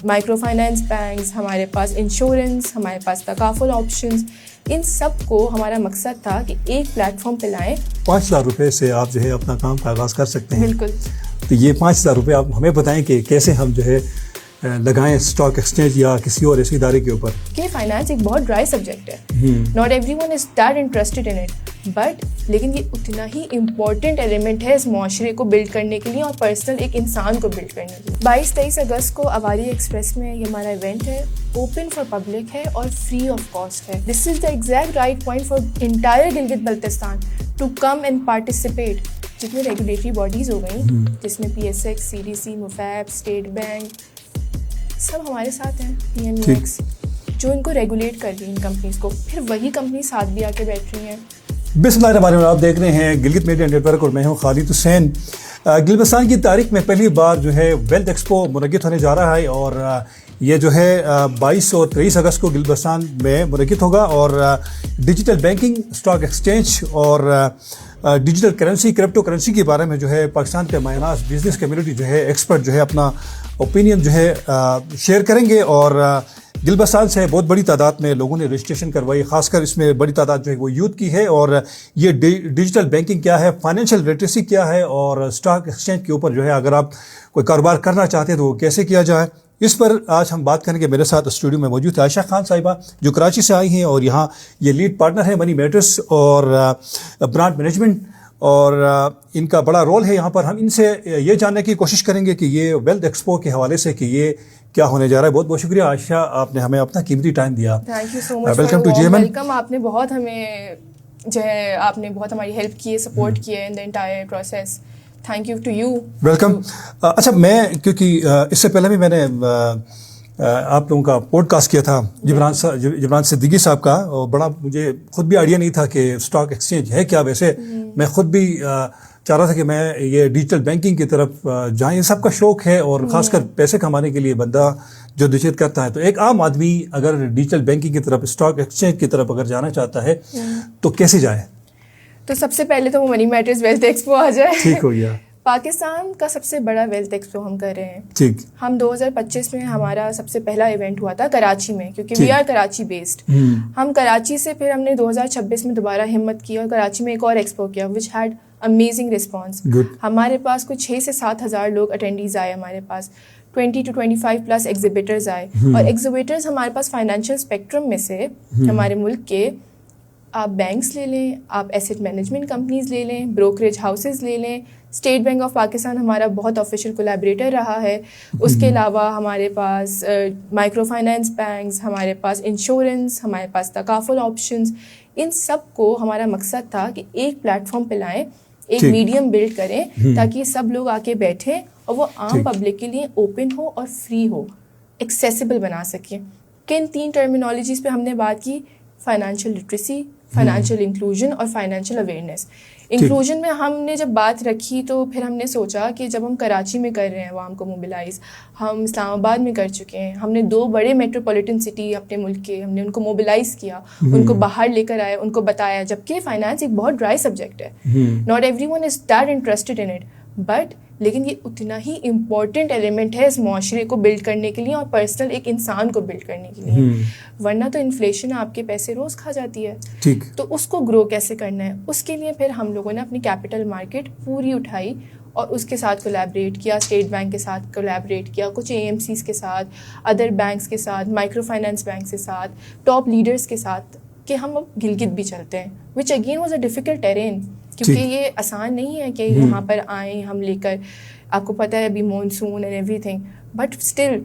Micro finance banks, ہمارے پاس insurance, ہمارے پاس تکافل options, ان سب کو ہمارا مقصد تھا کہ ایک پلیٹ فارم پہ لائیں. 5,000 روپے سے آپ جو ہے اپنا کام کا آغاز کر سکتے ہیں. بالکل. تو یہ 5,000 روپے آپ ہمیں بتائیں کہ کیسے ہم جو ہے لگائیں اسٹاک ایکسچینج یا کسی اور ایسے ادارے کے اوپر. کہ فائنانس ایک بہت ڈرائی سبجیکٹ ہے. Not every one is that interested in it, but لیکن یہ اتنا ہی امپورٹنٹ ایلیمنٹ ہے اس معاشرے کو بلڈ کرنے کے لیے اور پرسنل ایک انسان کو بلڈ کرنے کے لیے. 22-23 اگست کو اواری ایکسپریس میں یہ ہمارا ایونٹ ہے، اوپن فار پبلک ہے اور فری آف کاسٹ ہے. This is the exact right point for entire Gilgit Baltistan to come and participate. جتنے ریگولیٹری باڈیز ہو گئیں، جس میں PSX، CDC، MUFAP, State Bank, سب ہمارے ساتھ ہیں. PMEX جو ان کو ریگولیٹ کر رہی ہیں ان کمپنیز کو، پھر وہی کمپنی ساتھ بھی آ کے بیٹھ رہی ہیں. بسم اللہ الرحمن الرحیم. آپ دیکھ رہے ہیں گلگت میڈیا نیٹ ورک اور میں ہوں خالد حسین. گلبستان کی تاریخ میں پہلی بار جو ہے ویلتھ ایکسپو منعقد ہونے جا رہا ہے اور یہ جو ہے 22 اور 23 اگست کو گلبستان میں منعقد ہوگا. اور ڈیجیٹل بینکنگ، اسٹاک ایکسچینج اور ڈیجیٹل کرنسی، کرپٹو کرنسی کے بارے میں جو ہے پاکستان کے مایہ ناز بزنس کمیونٹی جو ہے ایکسپرٹ جو ہے اپنا اوپینین جو ہے شیئر کریں گے. اور گلبستان سے بہت بڑی تعداد میں لوگوں نے رجسٹریشن کروائی، خاص کر اس میں بڑی تعداد جو ہے وہ یوتھ کی ہے. اور یہ ڈیجیٹل بینکنگ کیا ہے، فائنینشیل لٹریسی کیا ہے، اور اسٹاک ایکسچینج کے اوپر جو ہے اگر آپ کوئی کاروبار کرنا چاہتے ہیں تو وہ کیسے کیا جائے، اس پر آج ہم بات کریں گے. میرے ساتھ اسٹوڈیو میں موجود ہے عائشہ خان صاحبہ جو کراچی سے آئی ہیں اور یہاں یہ لیڈ پارٹنر ہے منی میٹرز اور برانڈ مینجمنٹ، اور ان کا بڑا رول ہے یہاں پر. ہم ان سے یہ جاننے کی کوشش کریں گے کہ یہ ویلتھ ایکسپو کے حوالے سے کہ یہ کیا ہونے جا رہا ہے. بہت بہت شکریہ عائشہ، آپ نے ہمیں اپنا قیمتی ٹائم دیا. Thank you so much. Welcome to GMN. Welcome. آپ نے بہت ہمیں جو ہے آپ نے بہت ہماری ہیلپ کی ہے، سپورٹ کی ہے in the entire process. Thank you to you. Welcome. اچھا، میں کیونکہ اس سے پہلے بھی میں نے آپ لوگوں کا پوڈ کاسٹ کیا تھا جبران صدیقی صاحب کا، اور بڑا مجھے خود بھی آئیڈیا نہیں تھا کہ اسٹاک ایکسچینج ہے کیا. ویسے میں خود بھی چاہ رہا تھا کہ میں یہ ڈیجیٹل بینکنگ کی طرف جائیں. یہ سب کا شوق ہے اور خاص کر پیسے کمانے کے لیے بندہ جو جدوجہد کرتا ہے. تو ایک عام آدمی اگر ڈیجیٹل بینکنگ کی طرف، اسٹاک ایکسچینج کی طرف اگر جانا چاہتا ہے تو کیسے جائے؟ تو سب سے پہلے تو وہ منی میٹرز ویلتھ ایکسپو آ جائے. ٹھیک ہو گیا. پاکستان کا سب سے بڑا ویلتھ ایکسپو ہم کر رہے ہیں. ٹھیک. ہم 2025 میں ہمارا سب سے پہلا ایونٹ ہوا تھا کراچی میں، کیونکہ وی آر کراچی بیسڈ. ہم کراچی سے پھر ہم نے 2026 میں دوبارہ ہمت کی اور کراچی میں ایک اور ایکسپو کیا وچ ہیڈ امیزنگ رسپانس. ہمارے پاس کچھ 6 سے 7 ہزار لوگ اٹینڈیز آئے. ہمارے پاس 20 to 25 پلس ایگزیبیٹرز آئے. اور ایگزیبیٹرز ہمارے پاس فائنینشیل اسپیکٹرم میں سے ہمارے ملک کے، آپ بینکس لے لیں، آپ ایسٹ مینجمنٹ کمپنیز لے لیں، بروکریج ہاؤسز لے لیں. اسٹیٹ بینک آف پاکستان ہمارا بہت آفیشیل کولیبریٹر رہا ہے. اس کے علاوہ ہمارے پاس مائکرو فائنانس بینکس، ہمارے پاس انشورنس، ہمارے پاس تکافل آپشنز. ان سب کو ہمارا مقصد تھا کہ ایک پلیٹ فارم پہ لائیں، ایک میڈیم بلڈ کریں تاکہ سب لوگ آ کے بیٹھیں اور وہ عام پبلک کے لیے اوپن ہو اور فری ہو، ایکسیسیبل بنا سکیں. کن 3 ٹرمینالوجیز پہ ہم نے بات کی؟ فائنینشیل لٹریسی، فائنینشیل انکلوژن اور فائنینشیل اویئرنیس. انکلوژن میں ہم نے جب بات رکھی تو پھر ہم نے سوچا کہ جب ہم کراچی میں کر رہے ہیں عوام کو موبلائز، ہم اسلام آباد میں کر چکے ہیں، ہم نے 2 بڑے میٹروپولیٹن سٹی اپنے ملک کے، ہم نے ان کو موبلائز کیا، ان کو باہر لے کر آئے، ان کو بتایا. جبکہ فائنانس ایک بہت ڈرائی سبجیکٹ ہے، not every one is that interested in it, but لیکن یہ اتنا ہی امپورٹنٹ ایلیمنٹ ہے اس معاشرے کو بلڈ کرنے کے لیے اور پرسنل ایک انسان کو بلڈ کرنے کے لیے. ورنہ تو انفلیشن آپ کے پیسے روز کھا جاتی ہے. ٹھیک. تو اس کو گرو کیسے کرنا ہے، اس کے لیے پھر ہم لوگوں نے اپنی کیپٹل مارکیٹ پوری اٹھائی اور اس کے ساتھ کولیبریٹ کیا. اسٹیٹ بینک کے ساتھ کولیبریٹ کیا، کچھ AMCs کے ساتھ، ادر بینکس کے ساتھ، مائکرو فائنانس بینکس کے ساتھ، ٹاپ لیڈرس کے ساتھ، کہ ہم اب گلگت بھی چلتے ہیں، which again was a difficult terrain. کیونکہ یہ آسان نہیں ہے کہ یہاں پر آئیں ہم لے کر، آپ کو پتہ ہے ابھی monsoon and every thing, but still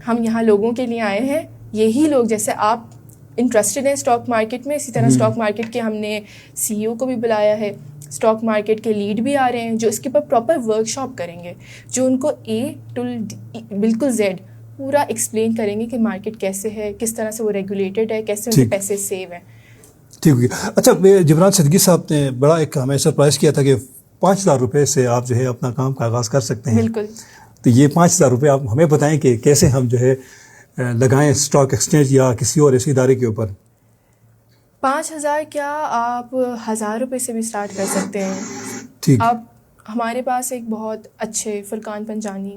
ہم یہاں لوگوں کے لیے آئے ہیں. یہی لوگ جیسے آپ انٹرسٹڈ ہیں اسٹاک مارکیٹ میں، اسی طرح اسٹاک مارکیٹ کے ہم نے CEO کو بھی بلایا ہے، اسٹاک مارکیٹ کے لیڈ بھی آ رہے ہیں جو اس کے اوپر پراپر ورک شاپ کریں گے، جو ان کو A to بالکل Z پورا ایکسپلین کریں گے کہ مارکیٹ کیسے ہے، کس طرح سے وہ ریگولیٹڈ ہے، کیسے ان کے پیسے سیو ہیں. ٹھیک ہے. اچھا، جبران صدیقی صاحب نے بڑا ایک ہمیں سرپرائز کیا تھا کہ 5,000 روپے سے آپ جو ہے اپنا کام کا آغاز کر سکتے ہیں. بالکل. تو یہ 5,000 روپے آپ ہمیں بتائیں کہ کیسے ہم جو ہے لگائیں اسٹاک ایکسچینج یا کسی اور ایسے ادارے کے اوپر. 5,000 کیا، آپ 1,000 روپے سے بھی اسٹارٹ کر سکتے ہیں. ٹھیک. آپ ہمارے پاس ایک بہت اچھے فرقان پنجانی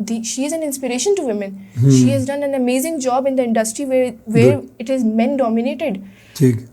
she is an inspiration to women. She has done an amazing job in the industry where it is men dominated.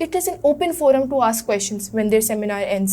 It is an open forum to ask questions when their seminar ends.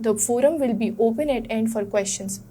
the forum will be open at end for questions.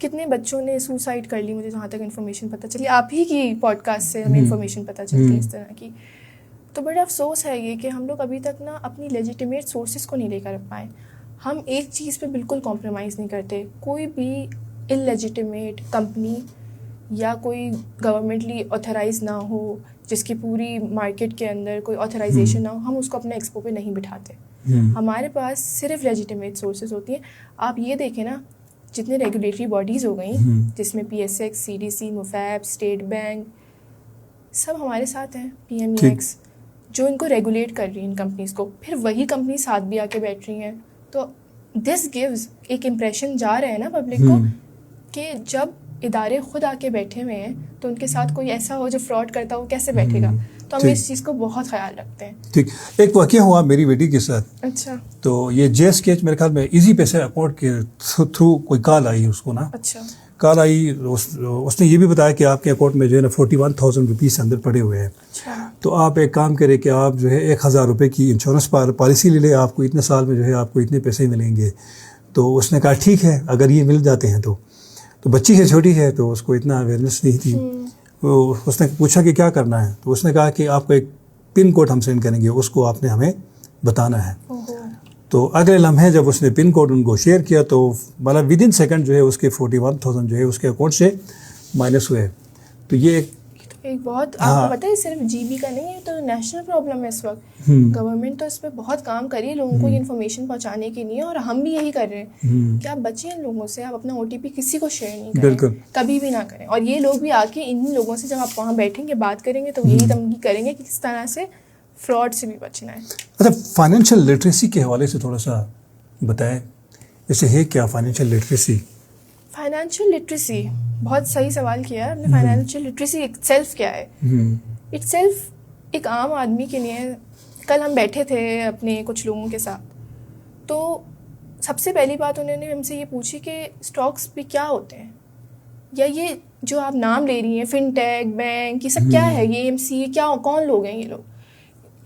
کتنے بچوں نے suicide کر لی, مجھے جہاں تک information پتہ چلی, آپ ہی کی پوڈ کاسٹ سے ہمیں انفارمیشن پتہ چلتی ہے اس طرح کی. تو بڑا افسوس ہے یہ کہ ہم لوگ ابھی تک نا اپنی لیجیٹیمیٹ سورسز کو نہیں لے کر پائیں. ہم ایک چیز پہ بالکل کمپرومائز نہیں کرتے, کوئی بھی ان لیجیٹیمیٹ کمپنی یا کوئی گورنمنٹلی آتھرائز نہ ہو, جس کی پوری مارکیٹ کے اندر کوئی آتھرائزیشن نہ ہو, ہم اس کو اپنے ایکسپو پہ نہیں بٹھاتے. ہمارے پاس صرف لیجیٹیمیٹ سورسز ہوتی ہیں. آپ یہ دیکھیں نا, جتنے ریگولیٹری باڈیز ہو گئیں, جس میں P S X, C D C, MUFAP, State Bank, سب ہمارے ساتھ ہیں. پی ایم ای ایکس جو ان کو ریگولیٹ کر رہی ہیں ان کمپنیز کو, پھر وہی کمپنی ساتھ بھی آ کے بیٹھ رہی ہیں. تو دس گیوز ایک امپریشن جا رہا ہے نا پبلک کو کہ جب ادارے خود آ کے بیٹھے ہوئے ہیں تو ان کے ساتھ کوئی ایسا ہو جو فراڈ کرتا ہو, کیسے بیٹھے گا. تو ہم اس چیز کو بہت خیال رکھتے ہیں. ٹھیک, ایک واقعہ ہوا میری بیٹی کے ساتھ. اچھا. تو یہ جے ایس کے میرے خیال میں ایزی پیسے اکاؤنٹ کے تھرو کوئی کال آئی اس کو نا. اچھا. کال آئی, اس نے یہ بھی بتایا کہ آپ کے اکاؤنٹ میں جو ہے نا 41,000 روپیز اندر پڑے ہوئے ہیں. تو آپ ایک کام کریں کہ آپ جو ہے 1,000 روپے کی انشورنس پالیسی لے لیں, آپ کو اتنے سال میں جو ہے آپ کو اتنے پیسے ملیں گے. تو اس نے کہا ٹھیک ہے اگر یہ مل جاتے ہیں. تو بچی ہے, چھوٹی ہے, تو اس کو اتنا اویئرنیس نہیں تھی. اس نے پوچھا کہ کیا کرنا ہے, تو اس نے کہا کہ آپ کو ایک پن کوڈ ہم سینڈ کریں گے, اس کو آپ نے ہمیں بتانا ہے. تو اگلے لمحے جب اس نے پن کوڈ ان کو شیئر کیا تو مطلب ود ان سیکنڈ جو ہے اس کے 41,000 جو ہے اس کے اکاؤنٹ سے مائنس ہوئے. تو یہ ایک بہت, آپ کو پتہ ہے صرف جی بی کا نہیں ہے, تو نیشنل پرابلم ہے اس وقت. گورنمنٹ تو اس پہ بہت کام کری ہے لوگوں کو یہ انفارمیشن پہنچانے کے لیے, اور ہم بھی یہی کر رہے ہیں کہ آپ بچیں ان لوگوں سے, آپ اپنا او ٹی پی کسی کو شیئر نہیں کریں, کبھی بھی نہ کریں. اور یہ لوگ بھی آ کے ان لوگوں سے جب آپ وہاں بیٹھیں گے بات کریں گے تو یہی تمغی کریں گے کہ کس طرح سے فراڈ سے بھی بچنا ہے. اچھا, فائنینشیل لٹریسی کے حوالے سے تھوڑا سا بتائیں, جیسے ہے کیا فائنینشیل لٹریسی؟ فائنینشیل لٹریسی بہت صحیح سوال کیا ہے آپ نے. فائنینشیل لٹریسی اٹ سیلف کیا ہے؟ اٹ سیلف ایک عام آدمی کے لیے. کل ہم بیٹھے تھے اپنے کچھ لوگوں کے ساتھ, تو سب سے پہلی بات انہوں نے ہم سے یہ پوچھی کہ اسٹاکس بھی کیا ہوتے ہیں, یا یہ جو آپ نام لے رہی ہیں فن ٹیک, بینک, یہ سب کیا ہے, یہ ایم سی, کیا کون لوگ ہیں یہ لوگ.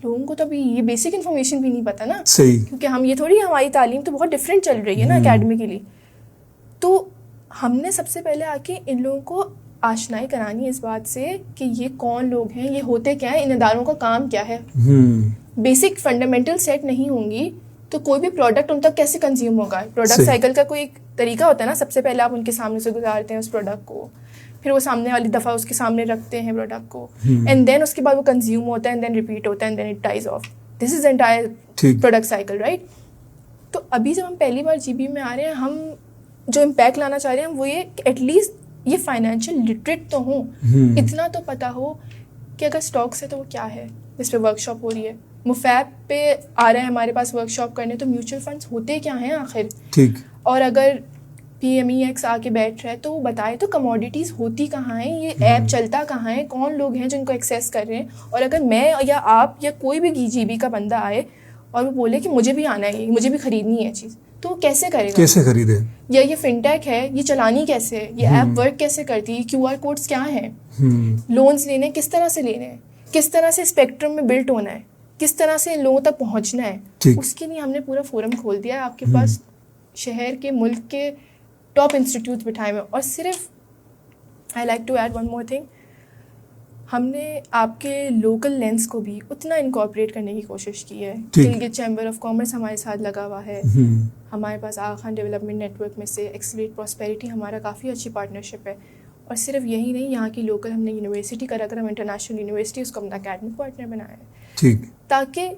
لوگوں کو تو ابھی یہ بیسک انفارمیشن بھی نہیں پتہ نا. صحیح. کیونکہ ہم یہ تھوڑی, ہماری تعلیم تو بہت ڈفرینٹ چل رہی ہے نا اکیڈمیکلی. تو ہم نے سب سے پہلے آ کے ان لوگوں کو آشنائی کرانی ہے اس بات سے کہ یہ کون لوگ ہیں, یہ ہوتے کیا ہیں, ان اداروں کا کام کیا ہے. بیسک فنڈامنٹل سیٹ نہیں ہوں گی تو کوئی بھی پروڈکٹ ان تک کیسے کنزیوم ہوگا. پروڈکٹ سائیکل کا کوئی ایک طریقہ ہوتا ہے نا, سب سے پہلے آپ ان کے سامنے سے گزارتے ہیں اس پروڈکٹ کو, پھر وہ سامنے والی دفعہ اس کے سامنے رکھتے ہیں پروڈکٹ کو, اینڈ دین اس کے بعد وہ کنزیوم ہوتا ہے, اینڈ دین ریپیٹ ہوتا ہے, and then it dies off. This is entire product cycle, right. تو ابھی جب ہم پہلی بار جی بی میں آ رہے ہیں, ہم جو امپیکٹ لانا چاہ رہے ہیں وہ یہ کہ ایٹ لیسٹ یہ فائنینشیل لٹریٹ تو ہوں, اتنا تو پتہ ہو کہ اگر اسٹاکس ہے تو وہ کیا ہے, جس پہ ورک شاپ ہو رہی ہے. موفیب پہ آ رہے ہیں ہمارے پاس ورک شاپ کرنے, تو میوچل فنڈس ہوتے کیا ہیں آخر. ٹھیک. اور اگر پی ایم ای ایکس آ کے بیٹھ رہا ہے تو وہ بتائے تو کموڈیٹیز ہوتی کہاں ہیں, یہ ایپ چلتا کہاں ہے, کون لوگ ہیں جو ان کو ایکسیس کر رہے ہیں. اور اگر میں یا آپ یا کوئی بھی جی بی کا بندہ آئے اور وہ بولے کہ مجھے بھی آنا ہے, مجھے بھی خریدنی ہے چیز, تو وہ کیسے کرے گا, کیسے خریدے, یا یہ فن ٹیک ہے یہ چلانی کیسے ہے, یہ ایپ ورک کیسے کرتی ہے, کیو آر کوڈس کیا ہیں, لونز لینے کس طرح سے لینے ہیں, کس طرح سے اسپیکٹرم میں بلٹ ہونا ہے, کس طرح سے ان لوگوں تک پہنچنا ہے. اس کے لیے ہم نے پورا فورم کھول دیا ہے. آپ کے پاس شہر کے, ملک کے ٹاپ انسٹیٹیوٹ بٹھائے ہوئے. اور صرف I like to add one more thing, ہم نے آپ کے لوکل لینس کو بھی اتنا انکارپوریٹ کرنے کی کوشش کی ہے. گلگت چیمبر آف کامرس ہمارے ساتھ لگا ہوا ہے, ہمارے پاس آغا خان ڈیولپمنٹ نیٹ ورک میں سے ایکسیلریٹ پراسپیرٹی ہمارا کافی اچھی پارٹنرشپ ہے. اور صرف یہی نہیں, یہاں کی لوکل ہم نے یونیورسٹی کرا کر ہم انٹرنیشنل یونیورسٹی اس کو اپنا اکیڈمک پارٹنر بنایا ہے. ٹھیک. تاکہ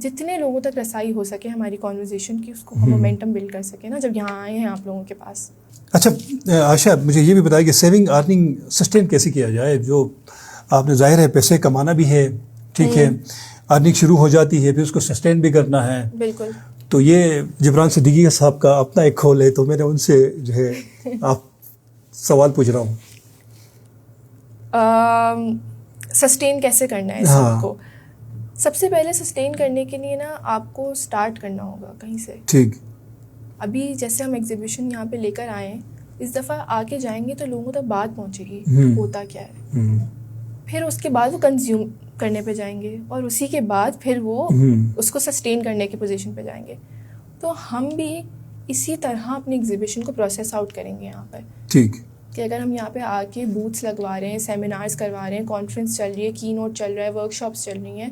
جتنے لوگوں تک رسائی ہو سکے ہماری کانورزیشن کی, اس کو ہم مومنٹم بلڈ کر سکیں نا جب یہاں آئے ہیں آپ لوگوں کے پاس. اچھا عائشہ, مجھے یہ بھی بتائیں کہ سیونگ ارننگ سسٹین کیسے کیا جائے. جو آپ نے ظاہر ہے پیسے کمانا بھی ہے, ٹھیک ہے, ارننگ شروع ہو جاتی ہے, پھر اس کو سسٹین بھی کرنا ہے. بالکل. تو یہ جبران صدیقی صاحب کا اپنا ایک کھول ہے, تو میں نے ان سے جو ہے آپ سوال پوچھ رہا ہوں. سسٹین کیسے کرنا ہے اس سب کو. سب سے پہلے سسٹین کرنے کے لیے نا آپ کو اسٹارٹ کرنا ہوگا کہیں سے. ٹھیک. ابھی جیسے ہم ایگزیبیشن یہاں پہ لے کر آئے ہیں, اس دفعہ آ کے جائیں گے تو لوگوں تک بات پہنچے گی ہوتا کیا ہے. پھر اس کے بعد وہ کنزیوم کرنے پہ جائیں گے, اور اسی کے بعد پھر وہ اس کو سسٹین کرنے کی پوزیشن پہ جائیں گے. تو ہم بھی اسی طرح اپنی ایگزیبیشن کو پروسیس آؤٹ کریں گے یہاں پر. ٹھیک. کہ اگر ہم یہاں پہ آ کے بوتھس لگوا رہے ہیں, سیمینارز کروا رہے ہیں, کانفرنس چل رہی ہے, کی نوٹ چل رہا ہے, ورک شاپس چل رہی ہیں,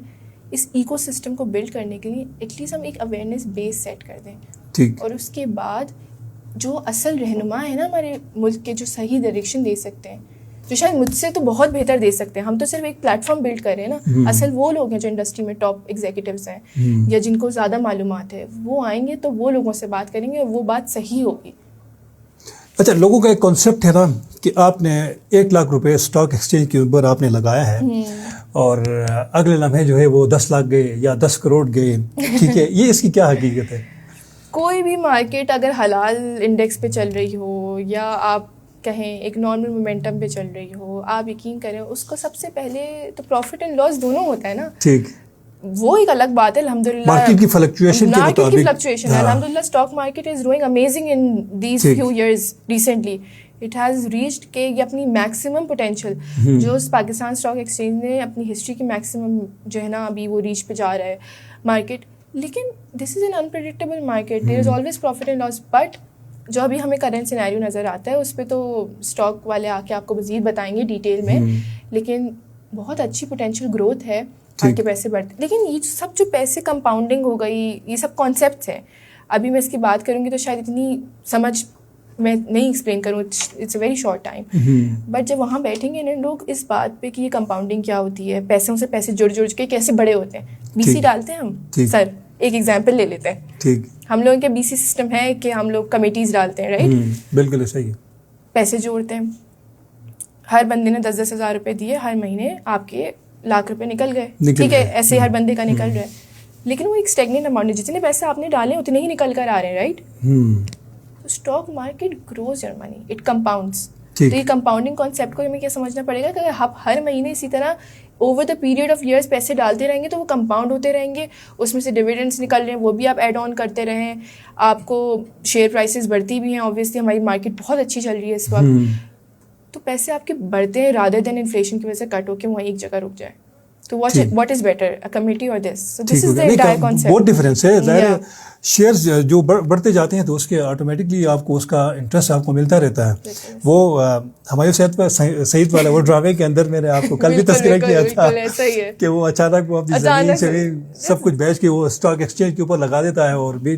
اس ایکو سسٹم کو بلڈ کرنے کے لیے ایٹ لیسٹ ہم ایک اویئرنیس بیس سیٹ کر دیں. ٹھیک. اور اس کے بعد جو اصل رہنما ہے نا ہمارے ملک کے, جو صحیح ڈائریکشن دے سکتے ہیں, جو شاید مجھ سے تو بہت بہتر دے سکتے ہیں, ہم تو صرف ایک پلیٹ فارم بلڈ کر رہے ہیں نا. اصل وہ لوگ ہیں جو انڈسٹری میں ٹاپ ایگزیکٹوز ہیں یا جن کو زیادہ معلومات ہے, وہ آئیں گے تو وہ لوگوں سے بات کریں گے اور وہ بات صحیح ہوگی. اچھا, لوگوں کا ایک کانسیپٹ ہے نا کہ آپ نے 1 لاکھ روپے اسٹاک ایکسچینج کے اوپر آپ نے لگایا ہے اور اگلے لمحے جو ہے وہ 10 لاکھ گئے یا 10 کروڑ گئے. ٹھیک ہے, یہ اس کی کیا حقیقت ہے؟ کوئی بھی مارکیٹ اگر حلال انڈیکس پہ چل رہی ہو یا آپ کہیں ایک نارمل مومنٹم پہ چل رہی ہو, آپ یقین کریں اس کو سب سے پہلے تو پروفٹ اینڈ لاس دونوں ہوتا ہے نا. ٹھیک. وہ ایک الگ بات ہے. الحمدللہ مارکیٹ کی فلکچویشن ہے. الحمدللہ stock market is doing amazing in these few years recently. It has reached کہ یہ اپنی میکسیمم پوٹینشیل جو پاکستان اسٹاک ایکسچینج نے اپنی ہسٹری کی میکسیمم جو ہے نا ابھی وہ ریچ پہ جا رہا ہے مارکیٹ. لیکن this is an unpredictable market, there is always profit and loss. But جو ابھی ہمیں کرنٹ سینیریو نظر آتا ہے اس پہ تو اسٹاک والے آ کے آپ کو مزید بتائیں گے ڈیٹیل میں, لیکن بہت اچھی پوٹینشیل گروتھ ہے, آگے کے پیسے بڑھتے. لیکن یہ سب جو پیسے کمپاؤنڈنگ ہو گئی, یہ سب کانسیپٹس ہیں. ابھی میں اس کی بات کروں گی تو شاید اتنی سمجھ میں نہیں ایکسپلین کروں, it's a very short time. But جب وہاں بیٹھیں گے نا لوگ اس بات پہ کہ یہ کمپاؤنڈنگ کیا ہوتی ہے, پیسوں سے پیسے جڑ کے کیسے بڑے ہوتے ہیں. BC ڈالتے ہیں ہم, سر ایک ایگزامپل لے لیتے ہیں. ٹھیک. ہم لوگوں کے BC سسٹم ہے کہ ہم لوگ کمیٹیز ڈالتے ہیں, رائٹ. بالکل صحیح ہے. پیسے جوڑتے ہیں, ہر بندے نے 10-10 ہزار روپے دیے, ہر مہینے آپ کے لاکھ روپے نکل گئے. ٹھیک ہے, ایسے ہر بندے کا نکل رہا ہے. لیکن وہ ایک اسٹیگننٹ اماؤنٹ ہے, جتنے پیسے آپ نے ڈالے اتنے ہی نکل کر آ رہے ہیں, right. Stock market grows your money, it compounds. تو یہ کمپاؤنڈنگ کانسیپٹ کو ہمیں کیا سمجھنا پڑے گا کہ اگر آپ ہر مہینے اسی طرح over the period of years پیسے ڈالتے رہیں گے تو وہ کمپاؤنڈ ہوتے رہیں گے. اس میں سے ڈویڈنڈس نکل رہے ہیں, وہ بھی آپ ایڈ آن کرتے رہیں. آپ کو شیئر پرائسز بڑھتی بھی ہیں, اوبویسلی ہماری مارکیٹ بہت اچھی چل رہی ہے اس وقت, تو پیسے آپ کے بڑھتے ہیں رادر دین انفلیشن کی وجہ سے کٹ ہو کے وہیں ایک جگہ رک جائے. تو what is better, a committee اور دس؟ سو دس از دی انٹائر کانسیپٹ. بہت ڈفرینس ہے. ظاہر شیئرز جو بڑھتے جاتے ہیں تو اس کے آٹومیٹکلی آپ کو اس کا انٹرسٹ آپ کو ملتا رہتا ہے. وہ ہمایوں سعید والا وہ ڈرامے کے اندر میں نے آپ کو کل بھی تذکرہ کیا تھا کہ وہ اچانک وہ اپنی زمین سے سب کچھ بیچ کے وہ اسٹاک ایکسچینج کے اوپر لگا دیتا ہے اور بھی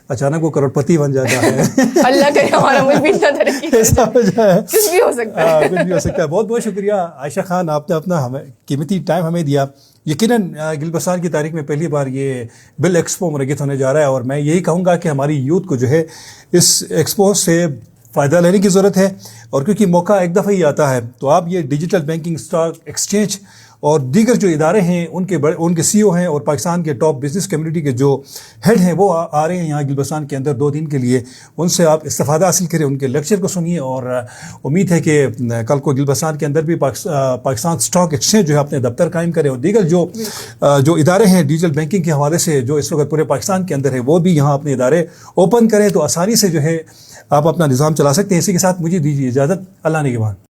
اچانک وہ کروڑپتی بن جاتا ہے. اللہ کرے ہمارا ملک بھی اتنا ترقی کرے, کچھ بھی ہو سکتا ہے. کچھ بھی ہو سکتا ہے. بہت بہت شکریہ عائشہ خان, آپ نے اپنا قیمتی ٹائم ہمیں دیا. یقیناً گلبستان کی تاریخ میں پہلی بار یہ بل ایکسپو منعقد ہونے جا رہا ہے اور میں یہی کہوں گا کہ ہماری یوتھ کو جو ہے اس ایکسپو سے فائدہ لینے کی ضرورت ہے. اور کیونکہ موقع ایک دفعہ ہی آتا ہے تو آپ یہ ڈیجیٹل بینکنگ, اسٹاک ایکسچینج اور دیگر جو ادارے ہیں ان کے CEO ہیں اور پاکستان کے ٹاپ بزنس کمیونٹی کے جو ہیڈ ہیں وہ آ رہے ہیں یہاں گلبستان کے اندر 2 دن کے لیے. ان سے آپ استفادہ حاصل کریں, ان کے لیکچر کو سنیے اور امید ہے کہ کل کو گلبستان کے اندر بھی پاکستان اسٹاک ایکسچینج جو ہے اپنے دفتر قائم کرے اور دیگر جو ادارے ہیں ڈیجیٹل بینکنگ کے حوالے سے جو اس وقت پورے پاکستان کے اندر ہے وہ بھی یہاں اپنے ادارے اوپن کریں تو آسانی سے جو ہے آپ اپنا نظام چلا سکتے ہیں. اسی کے ساتھ مجھے دیجیے اجازت. اللہ نگہبان.